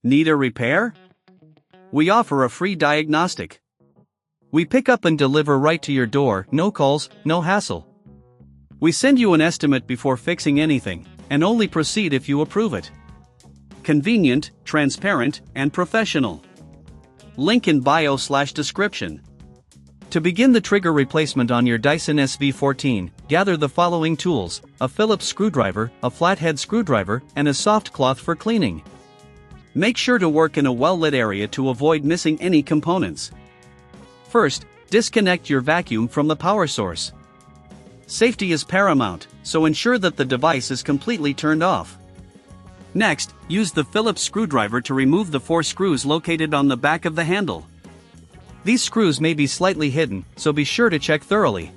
Need a repair? We offer a free diagnostic. We pick up and deliver right to your door, no calls, no hassle. We send you an estimate before fixing anything, and only proceed if you approve it. Convenient, transparent, and professional. Link in bio/description. To begin the trigger replacement on your Dyson SV14, gather the following tools: a Phillips screwdriver, a flathead screwdriver, and a soft cloth for cleaning. Make sure to work in a well-lit area to avoid missing any components. First, disconnect your vacuum from the power source. Safety is paramount, so ensure that the device is completely turned off. Next, use the Phillips screwdriver to remove the 4 screws located on the back of the handle. These screws may be slightly hidden, so be sure to check thoroughly.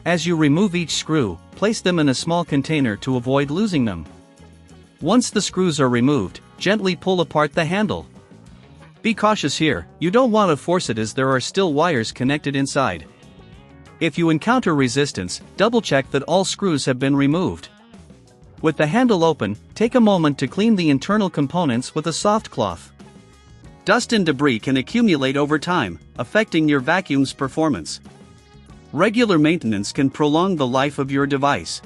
As you remove each screw, place them in a small container to avoid losing them. Once the screws are removed, gently pull apart the handle. Be cautious here, you don't want to force it as there are still wires connected inside. If you encounter resistance, double-check that all screws have been removed. With the handle open, take a moment to clean the internal components with a soft cloth. Dust and debris can accumulate over time, affecting your vacuum's performance. Regular maintenance can prolong the life of your device.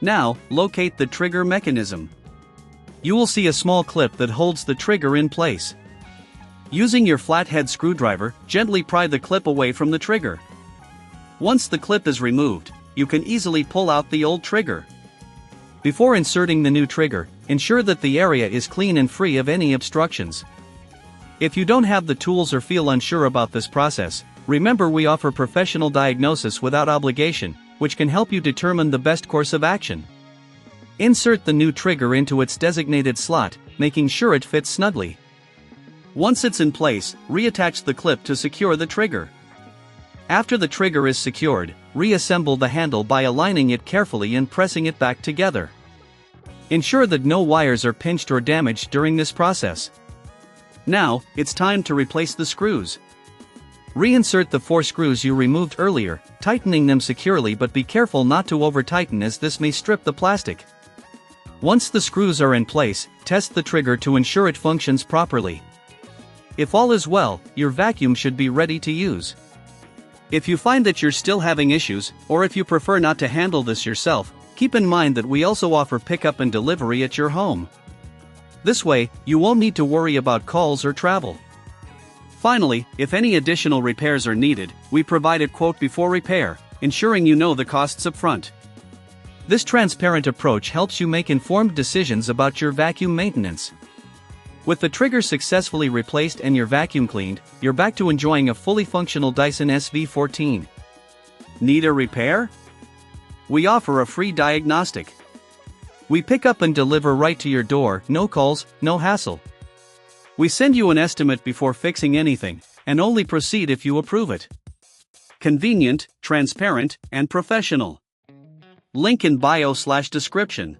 Now, locate the trigger mechanism. You will see a small clip that holds the trigger in place. Using your flathead screwdriver, gently pry the clip away from the trigger. Once the clip is removed, you can easily pull out the old trigger. Before inserting the new trigger, ensure that the area is clean and free of any obstructions. If you don't have the tools or feel unsure about this process, remember we offer professional diagnosis without obligation, which can help you determine the best course of action. Insert the new trigger into its designated slot, making sure it fits snugly. Once it's in place, reattach the clip to secure the trigger. After the trigger is secured, reassemble the handle by aligning it carefully and pressing it back together. Ensure that no wires are pinched or damaged during this process. Now, it's time to replace the screws. Reinsert the 4 screws you removed earlier, tightening them securely, but be careful not to over-tighten as this may strip the plastic. Once the screws are in place, test the trigger to ensure it functions properly. If all is well, your vacuum should be ready to use. If you find that you're still having issues, or if you prefer not to handle this yourself, keep in mind that we also offer pickup and delivery at your home. This way, you won't need to worry about calls or travel. Finally, if any additional repairs are needed, we provide a quote before repair, ensuring you know the costs up front. This transparent approach helps you make informed decisions about your vacuum maintenance. With the trigger successfully replaced and your vacuum cleaned, you're back to enjoying a fully functional Dyson SV14. Need a repair? We offer a free diagnostic. We pick up and deliver right to your door, no calls, no hassle. We send you an estimate before fixing anything, and only proceed if you approve it. Convenient, transparent, and professional. Link in bio/description.